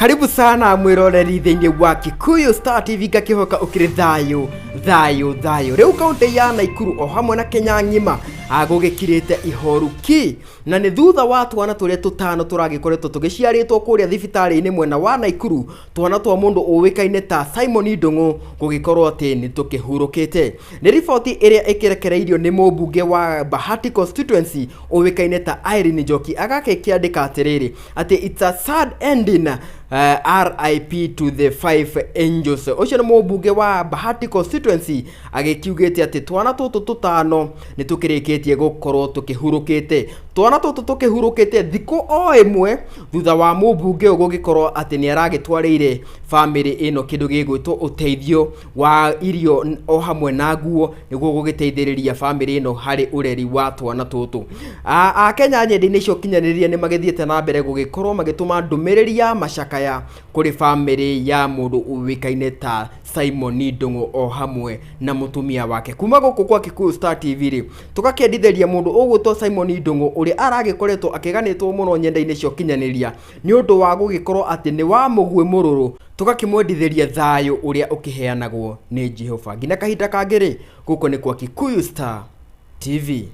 Karibu sana mwiroreri thiini wa Gikuyu Star TV gakihoka ukiri thayo riu kaunti ya Naikuru o hamwe na Kenya ngima agugikirite ihoruki na ni thutha wa twana turia tutano turagikoretwo tugiciaritwo kuria thibitari-ini mwena wa Naikuru twana twa mundu uwikaine ta Simon Ndungu gugikorwo ati ni tukihurukite. Ni riboti iria ikirekereirio ni mubunge wa Bahati constituency uwikaine ta Irene Njoki agakiandika atiriri ati it's a sad ending. RIP to the 5 angels. Ucio ni mubunge wa Bahati constituency agikiugite ati twana tutu tutano ni tukirikitie gukorwo tukihurukite. Twana tutu tukihurukite thiku o imwe thutha wa mubunge ugugikorwo ati ni aragitwarire family ino kindu gigwitwo uteithio wa irio o hamwe na nguo niguo gugiteithiriria family ino hari ureri wa twana tutu. Kenya nyende-ini cio kinyaniria ni magithiete na mbere gugikorwo magituma ndumiriri ya macakaya kuri family ya mundu uwikaine ta Simon Ndungu o hamwe na mutumia wake. Kuma guku kwa Gikuyu Star TV ri tugakiendithĩria mundu ugwitwo Simon Ndungu uri aragikoretwo akiganitwo muno nyenda-ini cio kinyaniria ni undu wa gugikorwo ati ni wa mugwe mururu tugakimwendithĩria thayo uria ukiheanagwo ni Jehova. Ngina kahinda kangĩ ri guku ni kwa Gikuyu Star TV.